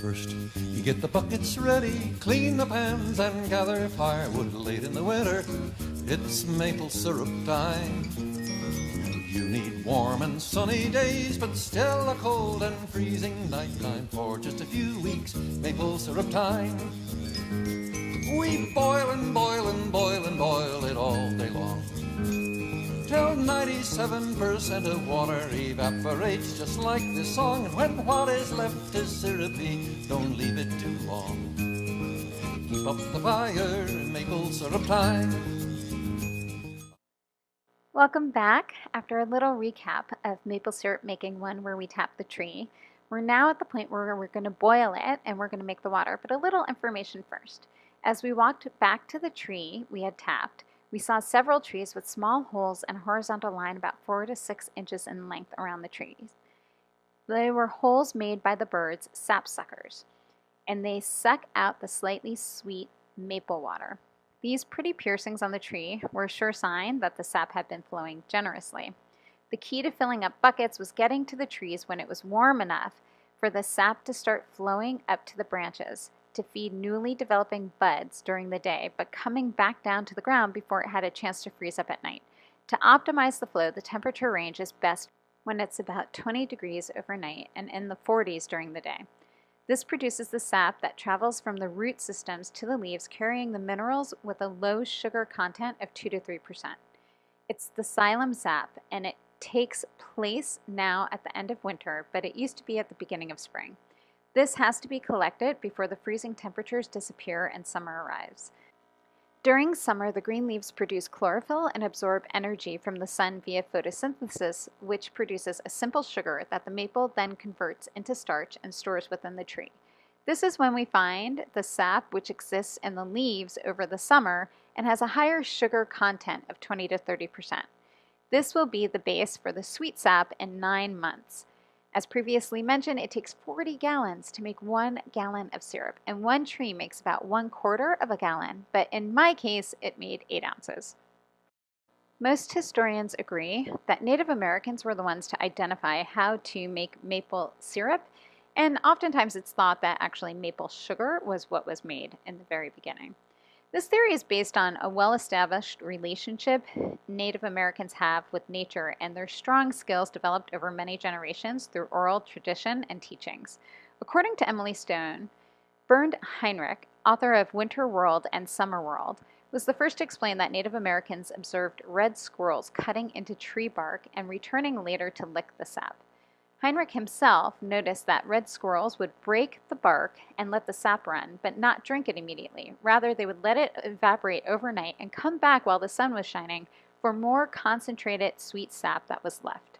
First, you get the buckets ready, clean the pans and gather firewood late in the winter. It's maple syrup time. You need warm and sunny days, but still a cold and freezing nighttime. For just a few weeks, maple syrup time. We boil and boil and boil and boil it all day long, till 97% of water evaporates, just like this song. And when what is left is syrupy, don't leave it too long. Keep up the fire, maple syrup time. Welcome back. After a little recap of maple syrup making one where we tap the tree, we're now at the point where we're going to boil it and we're going to make the water. But a little information first. As we walked back to the tree we had tapped, we saw several trees with small holes and a horizontal line about 4 to 6 inches in length around the trees. They were holes made by the birds, sapsuckers, and they suck out the slightly sweet maple water. These pretty piercings on the tree were a sure sign that the sap had been flowing generously. The key to filling up buckets was getting to the trees when it was warm enough for the sap to start flowing up to the branches to feed newly developing buds during the day, but coming back down to the ground before it had a chance to freeze up at night. To optimize the flow, the temperature range is best when it's about 20 degrees overnight and in the 40s during the day. This produces the sap that travels from the root systems to the leaves, carrying the minerals with a low sugar content of 2 to 3%. It's the xylem sap, and it takes place now at the end of winter, but it used to be at the beginning of spring. This has to be collected before the freezing temperatures disappear and summer arrives. During summer, the green leaves produce chlorophyll and absorb energy from the sun via photosynthesis, which produces a simple sugar that the maple then converts into starch and stores within the tree. This is when we find the sap, which exists in the leaves over the summer and has a higher sugar content of 20 to 30%. This will be the base for the sweet sap in 9 months. As previously mentioned, it takes 40 gallons to make 1 gallon of syrup, and one tree makes about 1/4 of a gallon, but in my case, it made 8 ounces. Most historians agree that Native Americans were the ones to identify how to make maple syrup, and oftentimes it's thought that actually maple sugar was what was made in the very beginning. This theory is based on a well-established relationship Native Americans have with nature and their strong skills developed over many generations through oral tradition and teachings. According to Emily Stone, Bernd Heinrich, author of Winter World and Summer World, was the first to explain that Native Americans observed red squirrels cutting into tree bark and returning later to lick the sap. Heinrich himself noticed that red squirrels would break the bark and let the sap run, but not drink it immediately. Rather, they would let it evaporate overnight and come back while the sun was shining for more concentrated sweet sap that was left.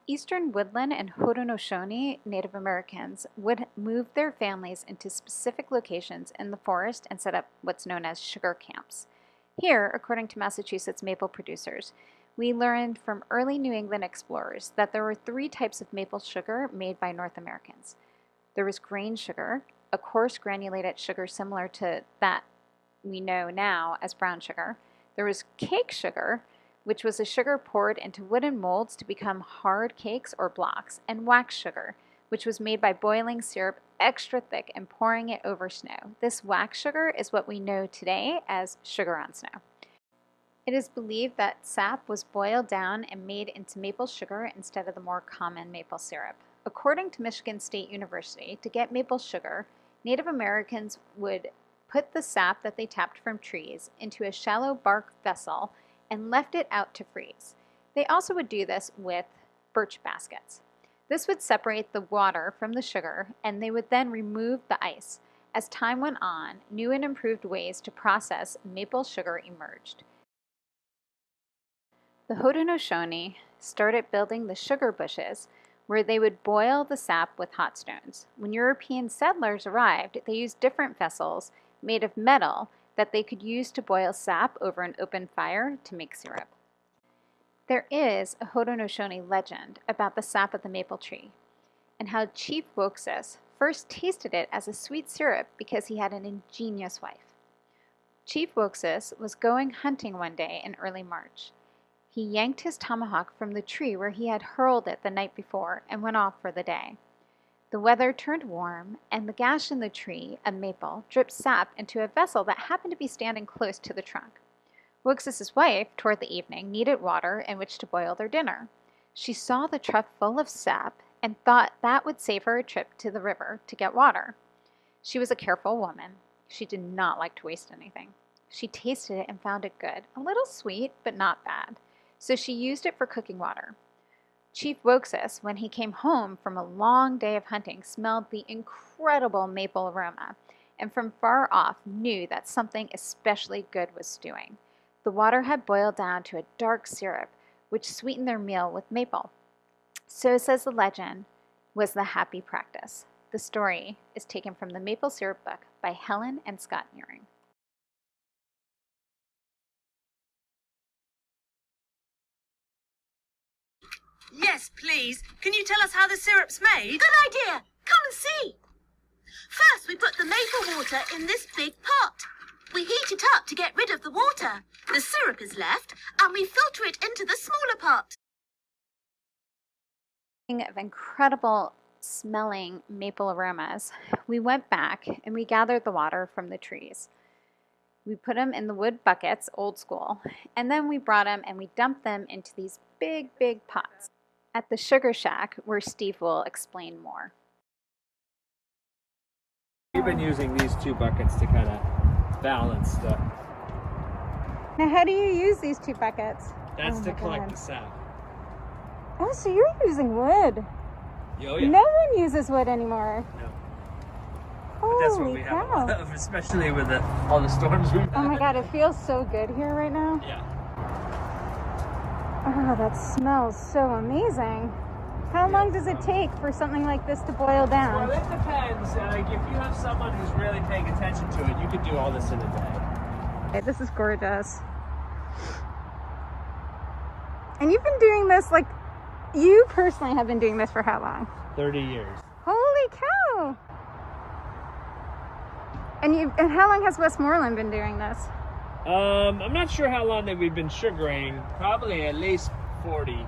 Eastern Woodland and Haudenosaunee Native Americans would move their families into specific locations in the forest and set up what's known as sugar camps. Here, according to Massachusetts maple producers, we learned from early New England explorers that there were 3 types of maple sugar made by North Americans. There was grain sugar, a coarse granulated sugar similar to that we know now as brown sugar. There was cake sugar, which was a sugar poured into wooden molds to become hard cakes or blocks, and wax sugar, which was made by boiling syrup extra thick and pouring it over snow. This wax sugar is what we know today as sugar on snow. It is believed that sap was boiled down and made into maple sugar instead of the more common maple syrup. According to Michigan State University, to get maple sugar, Native Americans would put the sap that they tapped from trees into a shallow bark vessel and left it out to freeze. They also would do this with birch baskets. This would separate the water from the sugar, and they would then remove the ice. As time went on, new and improved ways to process maple sugar emerged. The Haudenosaunee started building the sugar bushes, where they would boil the sap with hot stones. When European settlers arrived, they used different vessels made of metal that they could use to boil sap over an open fire to make syrup. There is a Haudenosaunee legend about the sap of the maple tree, and how Chief Woxus first tasted it as a sweet syrup because he had an ingenious wife. Chief Woxus was going hunting one day in early March. He yanked his tomahawk from the tree where he had hurled it the night before and went off for the day. The The weather turned warm, and the gash in the tree, a maple, dripped sap into a vessel that happened to be standing close to the trunk. Wokes's wife, toward the evening, needed water in which to boil their dinner. She saw the trough full of sap and thought that would save her a trip to the river to get water. She was a careful woman. She did not like to waste anything. She tasted it and found it good, a little sweet, but not bad. So she used it for cooking water. Chief Wokes, when he came home from a long day of hunting, smelled the incredible maple aroma, and from far off knew that something especially good was stewing. The water had boiled down to a dark syrup, which sweetened their meal with maple. So, says the legend, was the happy practice. The story is taken from the Maple Syrup book by Helen and Scott Nearing. Yes, please. Can you tell us how the syrup's made? Good idea. Come and see. First, we put the maple water in this big pot. We heat it up to get rid of the water. The syrup is left, and we filter it into the smaller pot. Of incredible smelling maple aromas, we went back and we gathered the water from the trees. We put them in the wood buckets, old school, and then we brought them and we dumped them into these big, big pots at the sugar shack, where Steve will explain more. We've been using these two buckets to kind of balance the... Now, how do you use these two buckets? That's to collect the sap. Oh, so you're using wood. Oh, yeah. No one uses wood anymore. No. But that's what Holy we have cow. a lot of, especially with all the storms we've had. Oh my God, it feels so good here right now. Yeah. Oh, that smells so amazing. How long does it take for something like this to boil down? Well, it depends. Like, if you have someone who's really paying attention to it, you could do all this in a day. Okay, this is gorgeous. And you've been doing this, like, you personally have been doing this for how long? 30 years. Holy cow! And how long has Westmoreland been doing this? I'm not sure how long that we've been sugaring. Probably at least 40.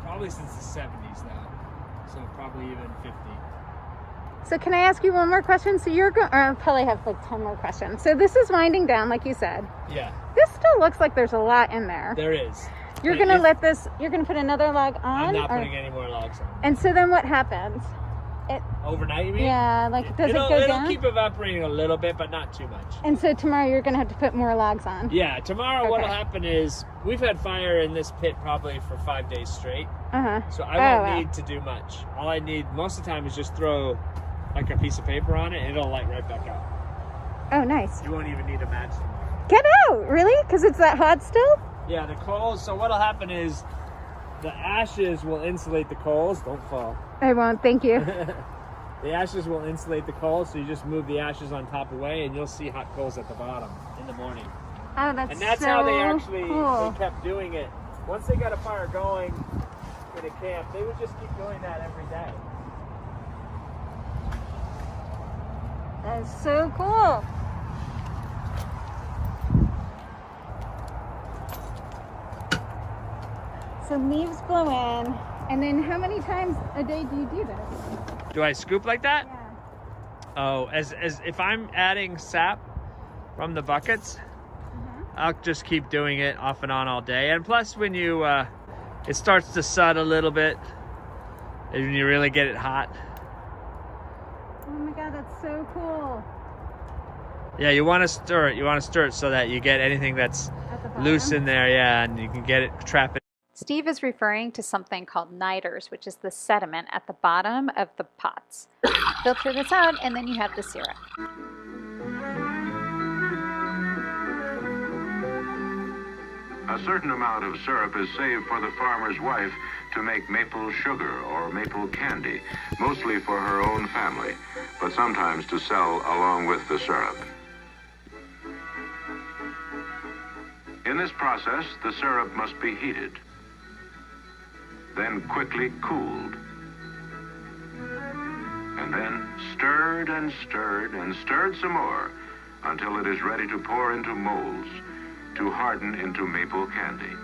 Probably since the 70s now. So probably even 50. So can I ask you one more question? So you're going, I'll probably have like 10 more questions. So this is winding down, like you said. Yeah. This still looks like there's a lot in there. There is. You're going to you're going to put another log on? I'm not putting any more logs on. And so then what happens? Overnight, you mean? Yeah, like does it go it'll down? It'll keep evaporating a little bit, but not too much. And so tomorrow you're going to have to put more logs on? Yeah, tomorrow what'll happen is we've had fire in this pit probably for 5 days straight. Uh-huh. So I won't need to do much. All I need most of the time is just throw like a piece of paper on it and it'll light right back up. Oh, nice. You won't even need a match tomorrow. Get out! Really? Because it's that hot still? Yeah, the coals. So what'll happen is the ashes will insulate the coals. Don't fall. I won't, thank you. The ashes will insulate the coals, so you just move the ashes on top away and you'll see hot coals at the bottom in the morning. Oh, that's And that's so how they actually cool. they kept doing it. Once they got a fire going in a camp, they would just keep doing that every day. That is so cool. So leaves blow in, and then how many times a day do you do this? Do I scoop like that? Yeah. Oh, as if I'm adding sap from the buckets, I'll just keep doing it off and on all day. And plus, when you it starts to sud a little bit, and you really get it hot. Oh my God, that's so cool. Yeah, you want to stir it. You want to stir it so that you get anything that's At the bottom? loose in there. Yeah, and you can get it, trap it. Steve is referring to something called niders, which is the sediment at the bottom of the pots. Filter this out, and then you have the syrup. A certain amount of syrup is saved for the farmer's wife to make maple sugar or maple candy, mostly for her own family, but sometimes to sell along with the syrup. In this process, the syrup must be heated, then quickly cooled, and then stirred and stirred and stirred some more until it is ready to pour into molds to harden into maple candy.